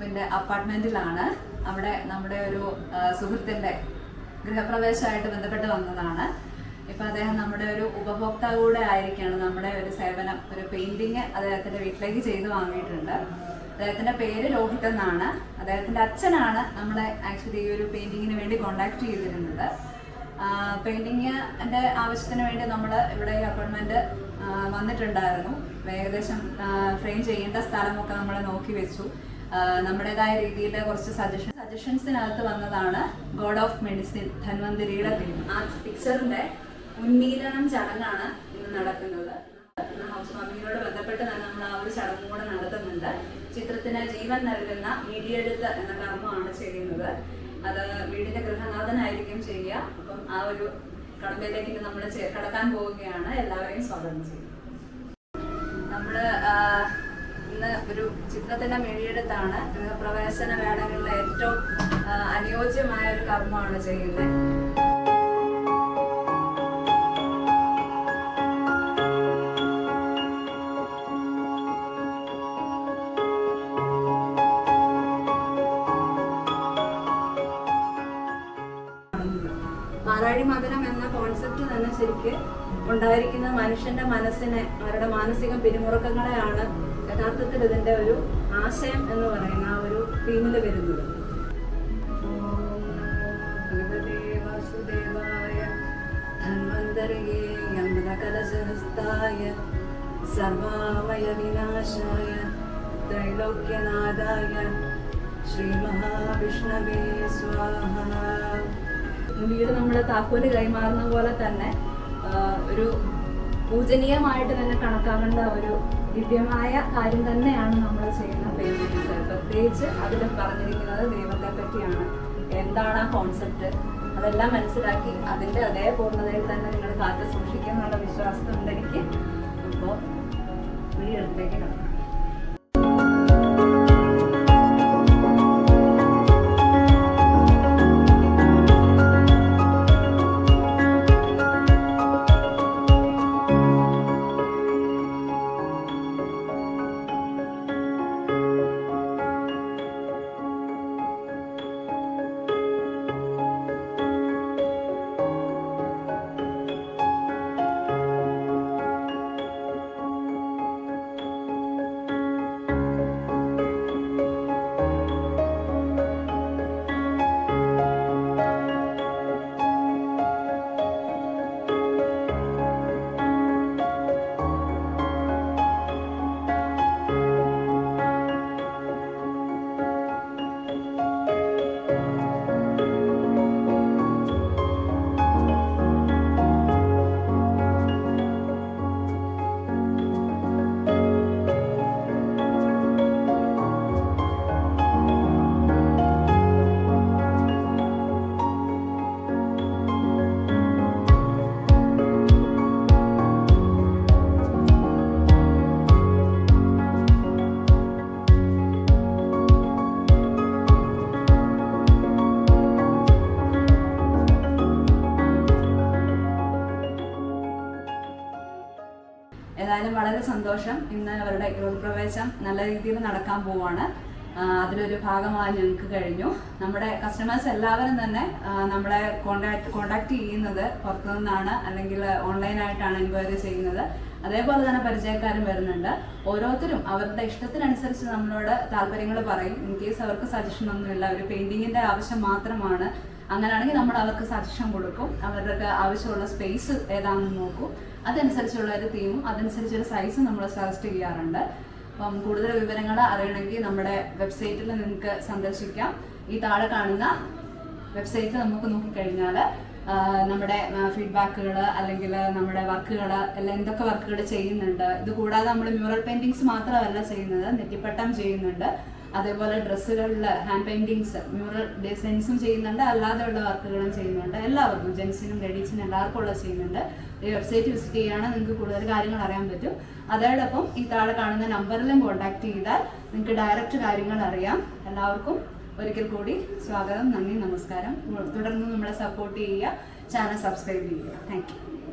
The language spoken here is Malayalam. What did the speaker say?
ഗ്രൂപ്പിന്റെ അപ്പാർട്ട്മെന്റിലാണ്. അവിടെ നമ്മുടെ ഒരു സുഹൃത്തിന്റെ ഗൃഹപ്രവേശമായിട്ട് ബന്ധപ്പെട്ട് വന്നതാണ്. ഇപ്പൊ അദ്ദേഹം നമ്മുടെ ഒരു ഉപഭോക്താവ് കൂടെ ആയിരിക്കുകയാണ്. നമ്മുടെ ഒരു സേവനം, ഒരു പെയിന്റിങ് അദ്ദേഹത്തിന്റെ വീട്ടിലേക്ക് ചെയ്ത് വാങ്ങിയിട്ടുണ്ട്. അദ്ദേഹത്തിന്റെ പേര് രോഹിത് എന്നാണ്. അദ്ദേഹത്തിന്റെ അച്ഛനാണ് നമ്മളെ ആക്ച്വലി ഈ ഒരു പെയിന്റിങ്ങിന് വേണ്ടി കോണ്ടാക്ട് ചെയ്തിരുന്നത്. പെയിന്റിങ്ങിന്റെ ആവശ്യത്തിന് വേണ്ടി നമ്മൾ ഇവിടെ ഈ അപ്പാർട്ട്മെന്റ് വന്നിട്ടുണ്ടായിരുന്നു. ഏകദേശം ഫ്രെയിം ചെയ്യേണ്ട സ്ഥലമൊക്കെ നമ്മൾ നോക്കി വെച്ചു. നമ്മുടേതായ രീതിയിൽ കുറച്ച് സജഷൻസിനകത്ത് വന്നതാണ് ഗോഡ് ഓഫ് മെഡിസിൻ ധന്വന്തരിയുടെ തീം. ആ പിക്ചറിന്റെ ഉന്മീലനം ചടങ്ങാണ് ഇന്ന് നടക്കുന്നത്. ഹൗസ് വാമിങ്ങിനോട് ബന്ധപ്പെട്ട് തന്നെ നമ്മൾ ആ ഒരു ചടങ്ങ് കൂടെ നടത്തുന്നുണ്ട്. ചിത്രത്തിന് ജീവൻ നൽകുന്ന മീഡിയെടുത്ത് എന്ന കർമ്മമാണ് ചെയ്യുന്നത്. അത് വീടിന്റെ ഗൃഹനാഥനായിരിക്കും ചെയ്യുക. അപ്പം ആ ഒരു കടമ്പയിലേക്ക് നമ്മൾ കടക്കാൻ പോവുകയാണ്. എല്ലാവരെയും സ്വാഗതം ചെയ്യും. നമ്മള് ഇന്ന് ഒരു ചിത്രത്തിന്റെ മെഴിയെടുത്താണ്. ഗൃഹപ്രവേശന വേളകളിലെ ഏറ്റവും അനുയോജ്യമായ ഒരു കർമ്മമാണ് ചെയ്യുന്നത്. പാലാഴി മദനം എന്ന കോൺസെപ്റ്റ് തന്നെ ശരിക്ക് ഉണ്ടായിരിക്കുന്ന മനുഷ്യന്റെ മനസ്സിനെ, അവരുടെ മാനസിക പിരിമുറുക്കങ്ങളെയാണ് യഥാർത്ഥത്തിൽ ഇതിന്റെ ഒരു ആശയം എന്ന് പറയുന്ന ആ ഒരു തീമിൽ വരുന്നത്. സർവാമയ വിനാശായ ത്രൈലോക്യനാഥായ ശ്രീ മഹാവിഷ്ണവേ സ്വാഹ. വീട് നമ്മൾ താക്കോല് കൈമാറുന്ന പോലെ തന്നെ ഒരു പൂജനീയമായിട്ട് തന്നെ കണക്കാക്കേണ്ട ഒരു ദിവ്യമായ കാര്യം തന്നെയാണ് നമ്മൾ ചെയ്യുന്ന പെയിന്റിങ്സ്. പ്രത്യേകിച്ച് അതിൽ പറഞ്ഞിരിക്കുന്നത് ദൈവത്തെ പറ്റിയാണ്. എന്താണ് ആ കോൺസെപ്റ്റ്, അതെല്ലാം മനസ്സിലാക്കി അതിന്റെ അതേ പൂർണ്ണതയിൽ തന്നെ നിങ്ങൾ കാത്തു സൂക്ഷിക്കും എന്നുള്ള വിശ്വാസമുണ്ട് എനിക്ക്. അപ്പോൾ വീടിലേക്ക് കടക്കാം. ഏതായാലും വളരെ സന്തോഷം. ഇന്ന് അവരുടെ ഗൃഹപ്രവേശം നല്ല രീതിയിൽ നടക്കാൻ പോവാണ്. അതിലൊരു ഭാഗമായി ഞങ്ങൾക്ക് കഴിഞ്ഞു. നമ്മുടെ കസ്റ്റമേഴ്സ് എല്ലാവരും തന്നെ നമ്മളെ കോണ്ടാക്ട് ചെയ്യുന്നത് പുറത്തു നിന്നാണ്, അല്ലെങ്കിൽ ഓൺലൈനായിട്ടാണ് എൻക്വയറി ചെയ്യുന്നത്. അതേപോലെ തന്നെ പരിചയക്കാരും വരുന്നുണ്ട്. ഓരോരുത്തരും അവരുടെ ഇഷ്ടത്തിനനുസരിച്ച് നമ്മളോട് താല്പര്യങ്ങൾ പറയും. ഇൻ കേസ് അവർക്ക് സജഷൻ ഒന്നുമില്ല, ഒരു പെയിന്റിങ്ങിന്റെ ആവശ്യം മാത്രമാണ്, അങ്ങനെയാണെങ്കിൽ നമ്മൾ അവർക്ക് സജഷൻ കൊടുക്കും. അവർക്ക് ആവശ്യമുള്ള സ്പേസ് ഏതാണെന്ന് നോക്കും. അതനുസരിച്ചുള്ള ഒരു തീമും അതനുസരിച്ചൊരു സൈസും നമ്മൾ സജസ്റ്റ് ചെയ്യാറുണ്ട്. അപ്പം കൂടുതൽ വിവരങ്ങൾ അറിയണമെങ്കിൽ നമ്മുടെ വെബ്സൈറ്റിൽ നിങ്ങൾക്ക് സന്ദർശിക്കാം. ഈ താഴെ കാണുന്ന വെബ്സൈറ്റ് നമുക്ക് നോക്കിക്കഴിഞ്ഞാൽ നമ്മുടെ ഫീഡ്ബാക്കുകൾ അല്ലെങ്കിൽ നമ്മുടെ വർക്കുകൾ എല്ലാം എന്തൊക്കെ വർക്കുകൾ ചെയ്യുന്നുണ്ട്. ഇത് കൂടാതെ നമ്മൾ മ്യൂറൽ പെയിന്റിങ്സ് മാത്രമല്ല ചെയ്യുന്നത്, നെറ്റിപ്പട്ടം ചെയ്യുന്നുണ്ട്. അതേപോലെ ഡ്രസ്സുകളിൽ ഹാൻഡ് പെയിന്റിങ്സ്, മ്യൂറൽ ഡിസൈൻസും ചെയ്യുന്നുണ്ട്, അല്ലാതെയുള്ള വർക്കുകളും ചെയ്യുന്നുണ്ട്. എല്ലാവർക്കും, ജെൻസിനും ലേഡീസിനും എല്ലാവർക്കും ഉള്ളത് ചെയ്യുന്നുണ്ട്. ഈ വെബ്സൈറ്റ് വിസിറ്റ് ചെയ്യുകയാണെങ്കിൽ നിങ്ങൾക്ക് കൂടുതൽ കാര്യങ്ങൾ അറിയാൻ പറ്റും. അതോടൊപ്പം ഈ താഴെ കാണുന്ന നമ്പറിലും കോൺടാക്ട് ചെയ്താൽ നിങ്ങൾക്ക് ഡയറക്റ്റ് കാര്യങ്ങൾ അറിയാം. എല്ലാവർക്കും ഒരിക്കൽ കൂടി സ്വാഗതം, നന്ദി, നമസ്കാരം. തുടർന്ന് നമ്മളെ സപ്പോർട്ട് ചെയ്യുക, ചാനൽ സബ്സ്ക്രൈബ് ചെയ്യുക. Thank you.